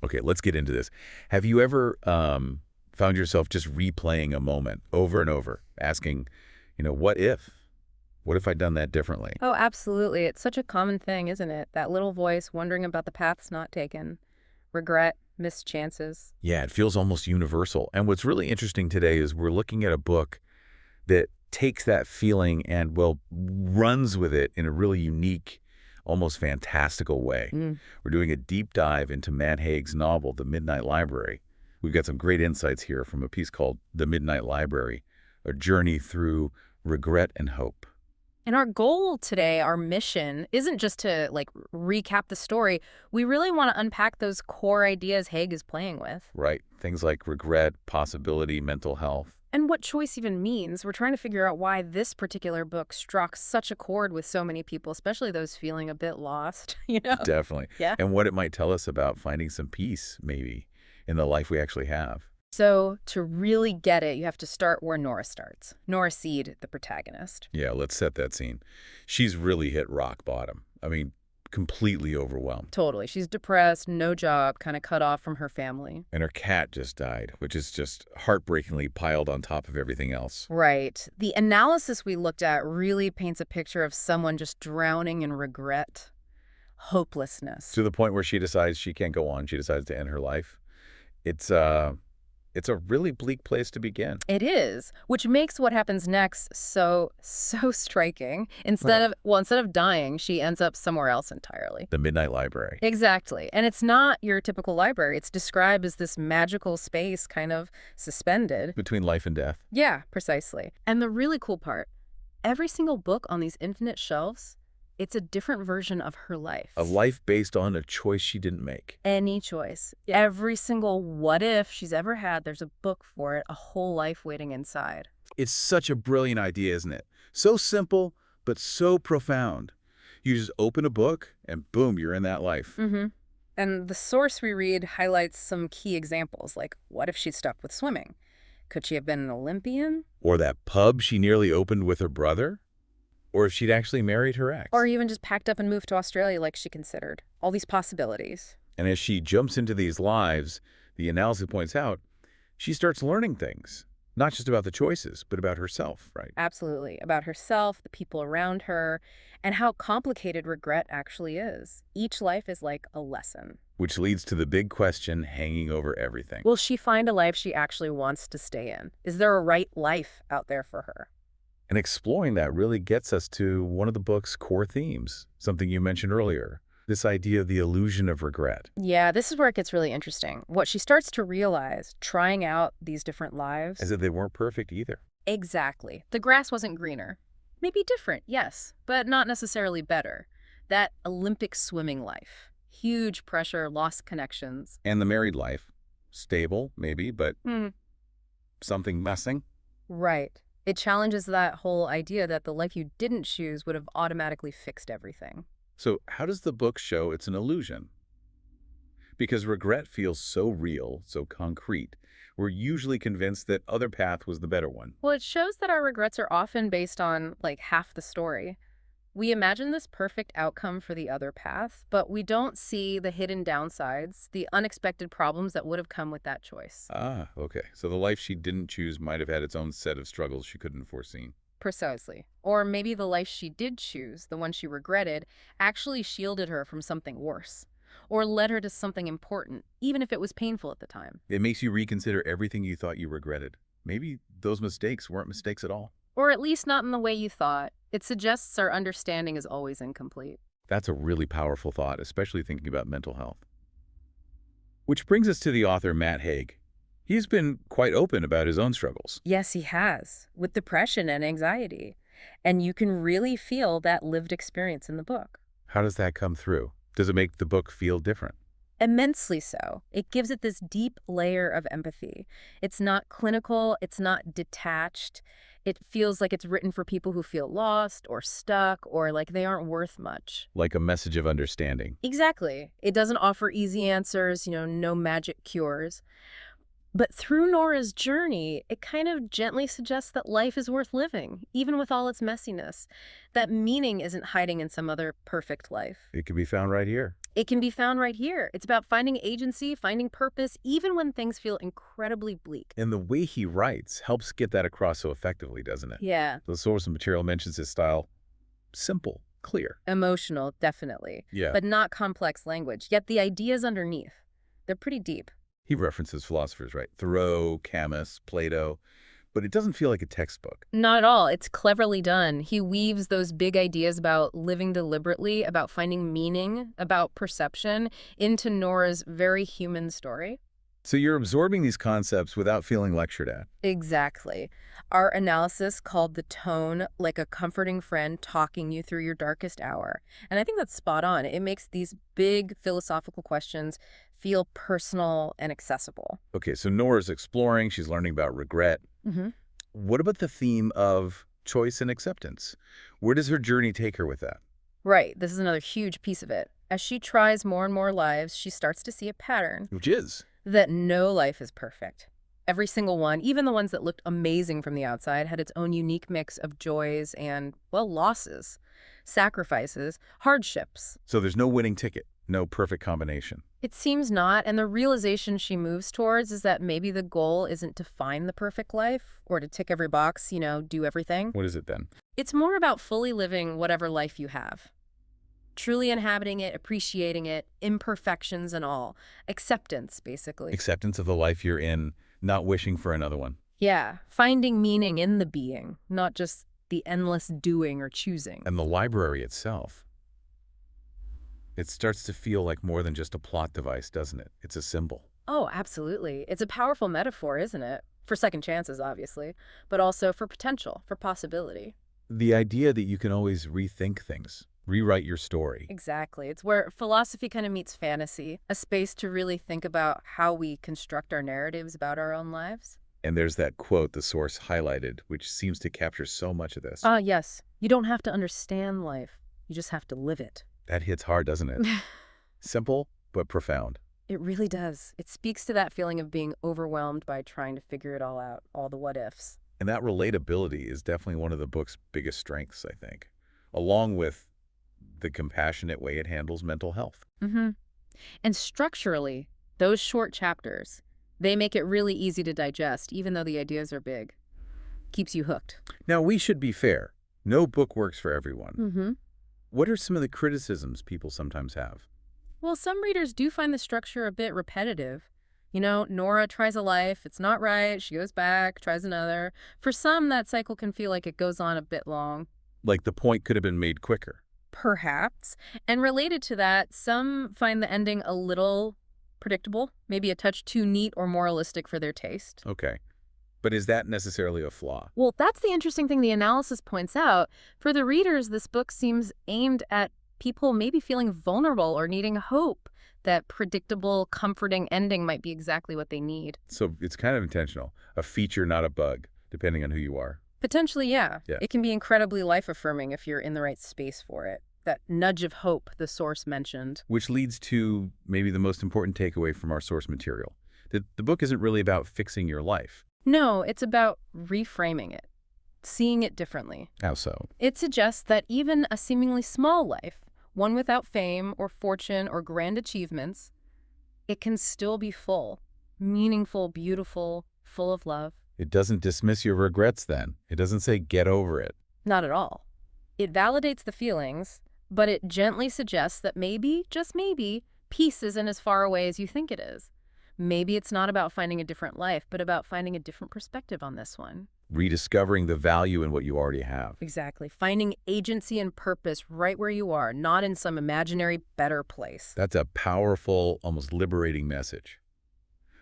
Okay, let's get into this. Have you ever found yourself just replaying a moment over and over, asking, what if? What if I'd done that differently? Oh, absolutely. It's such a common thing, isn't it? That little voice wondering about the paths not taken, regret, missed chances. Yeah, it feels almost universal. And what's really interesting today is we're looking at a book that takes that feeling and, well, runs with it in a really unique, almost fantastical way. Mm. We're doing a deep dive into Matt Haig's novel, The Midnight Library. We've got some great insights here from a piece called The Midnight Library, a journey through regret and hope. And our goal today, our mission, isn't just to recap the story. We really want to unpack those core ideas Haig is playing with. Right. Things like regret, possibility, mental health. And what choice even means. We're trying to figure out why this particular book struck such a chord with so many people, especially those feeling a bit lost, Definitely. Yeah. And what it might tell us about finding some peace, maybe, in the life we actually have. So to really get it, you have to start where Nora starts. Nora Seed, the protagonist. Yeah, let's set that scene. She's really hit rock bottom. I mean, completely overwhelmed. Totally. She's depressed, no job, kind of cut off from her family. And her cat just died, which is just heartbreakingly piled on top of everything else. Right. The analysis we looked at really paints a picture of someone just drowning in regret, hopelessness. To the point where she decides she can't go on. She decides to end her life. It's a really bleak place to begin. It is, which makes what happens next so striking. Right. Instead of dying, she ends up somewhere else entirely. The Midnight Library. Exactly. And it's not your typical library. It's described as this magical space kind of suspended. Between life and death. Yeah, precisely. And the really cool part, every single book on these infinite shelves, it's a different version of her life. A life based on a choice she didn't make. Any choice. Every single what if she's ever had, there's a book for it, a whole life waiting inside. It's such a brilliant idea, isn't it? So simple, but so profound. You just open a book, and boom, you're in that life. Mm-hmm. And the source we read highlights some key examples, like what if she stuck with swimming? Could she have been an Olympian? Or that pub she nearly opened with her brother? Or if she'd actually married her ex. Or even just packed up and moved to Australia like she considered. All these possibilities. And as she jumps into these lives, the analysis points out, she starts learning things. Not just about the choices, but about herself, right? Absolutely. About herself, the people around her, and how complicated regret actually is. Each life is like a lesson. Which leads to the big question hanging over everything. Will she find a life she actually wants to stay in? Is there a right life out there for her? And exploring that really gets us to one of the book's core themes, something you mentioned earlier, this idea of the illusion of regret. Yeah, this is where it gets really interesting. What she starts to realize, trying out these different lives. As if they weren't perfect either. Exactly. The grass wasn't greener. Maybe different, yes, but not necessarily better. That Olympic swimming life. Huge pressure, lost connections. And the married life. Stable, maybe, but something missing. Right. It challenges that whole idea that the life you didn't choose would have automatically fixed everything. So how does the book show it's an illusion? Because regret feels so real, so concrete, we're usually convinced that other path was the better one. Well, it shows that our regrets are often based on, half the story. We imagine this perfect outcome for the other path, but we don't see the hidden downsides, the unexpected problems that would have come with that choice. Ah, okay. So the life she didn't choose might have had its own set of struggles she couldn't have foreseen. Precisely. Or maybe the life she did choose, the one she regretted, actually shielded her from something worse. Or led her to something important, even if it was painful at the time. It makes you reconsider everything you thought you regretted. Maybe those mistakes weren't mistakes at all. Or at least not in the way you thought. It suggests our understanding is always incomplete. That's a really powerful thought, especially thinking about mental health. Which brings us to the author, Matt Haig. He's been quite open about his own struggles. Yes, he has, with depression and anxiety. And you can really feel that lived experience in the book. How does that come through? Does it make the book feel different? Immensely so. It gives it this deep layer of empathy. It's not clinical, it's not detached. It feels like it's written for people who feel lost or stuck or like they aren't worth much. Like a message of understanding. Exactly. It doesn't offer easy answers, no magic cures. But through Nora's journey, it kind of gently suggests that life is worth living, even with all its messiness. That meaning isn't hiding in some other perfect life. It can be found right here. It can be found right here. It's about finding agency, finding purpose, even when things feel incredibly bleak. And the way he writes helps get that across so effectively, doesn't it? Yeah. The source of material mentions his style simple, clear. Emotional, definitely. Yeah. But not complex language. Yet the ideas underneath, they're pretty deep. He references philosophers, right? Thoreau, Camus, Plato, but it doesn't feel like a textbook. Not at all. It's cleverly done. He weaves those big ideas about living deliberately, about finding meaning, about perception, into Nora's very human story. So you're absorbing these concepts without feeling lectured at. Exactly. Our analysis called the tone like a comforting friend talking you through your darkest hour. And I think that's spot on. It makes these big philosophical questions feel personal and accessible. Okay, so Nora's exploring, she's learning about regret. Mm-hmm. What about the theme of choice and acceptance? Where does her journey take her with that? Right. This is another huge piece of it. As she tries more and more lives, she starts to see a pattern Which is? that no life is perfect. Every single one, even the ones that looked amazing from the outside, had its own unique mix of joys and, well, losses, sacrifices, hardships. So there's no winning ticket, no perfect combination. It seems not, and the realization she moves towards is that maybe the goal isn't to find the perfect life or to tick every box, do everything. What is it then? It's more about fully living whatever life you have. Truly inhabiting it, appreciating it, imperfections and all. Acceptance, basically. Acceptance of the life you're in, not wishing for another one. Yeah, finding meaning in the being, not just the endless doing or choosing. And the library itself. It starts to feel like more than just a plot device, doesn't it? It's a symbol. Oh, absolutely. It's a powerful metaphor, isn't it? For second chances, obviously, but also for potential, for possibility. The idea that you can always rethink things, rewrite your story. Exactly. It's where philosophy kind of meets fantasy, a space to really think about how we construct our narratives about our own lives. And there's that quote the source highlighted, which seems to capture so much of this. Yes. You don't have to understand life. You just have to live it. That hits hard, doesn't it? Simple, but profound. It really does. It speaks to that feeling of being overwhelmed by trying to figure it all out, all the what ifs. And that relatability is definitely one of the book's biggest strengths, I think, along with the compassionate way it handles mental health. Mm-hmm. And structurally, those short chapters, they make it really easy to digest, even though the ideas are big. Keeps you hooked. Now, we should be fair. No book works for everyone. Mm-hmm. What are some of the criticisms people sometimes have? Well, some readers do find the structure a bit repetitive. Nora tries a life, it's not right, she goes back, tries another. For some, that cycle can feel like it goes on a bit long. Like the point could have been made quicker. Perhaps. And related to that, some find the ending a little predictable, maybe a touch too neat or moralistic for their taste. Okay. But is that necessarily a flaw? Well, that's the interesting thing the analysis points out. For the readers, this book seems aimed at people maybe feeling vulnerable or needing hope. That predictable, comforting ending might be exactly what they need. So it's kind of intentional. A feature, not a bug, depending on who you are. Potentially, yeah. Yeah. It can be incredibly life-affirming if you're in the right space for it. That nudge of hope the source mentioned. Which leads to maybe the most important takeaway from our source material. That the book isn't really about fixing your life. No, it's about reframing it, seeing it differently. How so? It suggests that even a seemingly small life, one without fame or fortune or grand achievements, it can still be full, meaningful, beautiful, full of love. It doesn't dismiss your regrets then. It doesn't say get over it. Not at all. It validates the feelings, but it gently suggests that maybe, just maybe, peace isn't as far away as you think it is. Maybe it's not about finding a different life, but about finding a different perspective on this one. Rediscovering the value in what you already have. Exactly. Finding agency and purpose right where you are, not in some imaginary better place. That's a powerful, almost liberating message.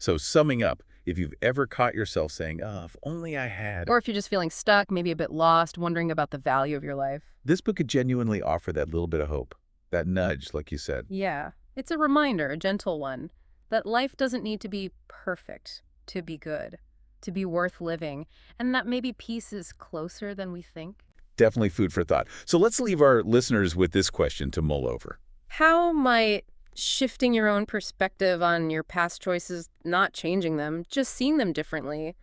So summing up, if you've ever caught yourself saying, oh, if only I had... Or if you're just feeling stuck, maybe a bit lost, wondering about the value of your life. This book could genuinely offer that little bit of hope, that nudge, like you said. Yeah. It's a reminder, a gentle one, that life doesn't need to be perfect to be good, to be worth living, and that maybe peace is closer than we think. Definitely food for thought. So let's leave our listeners with this question to mull over. How might shifting your own perspective on your past choices, not changing them, just seeing them differently,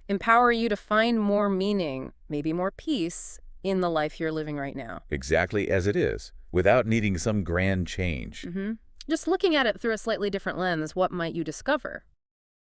empower you to find more meaning, maybe more peace, in the life you're living right now? Exactly as it is, without needing some grand change. Mm-hmm. Just looking at it through a slightly different lens, what might you discover?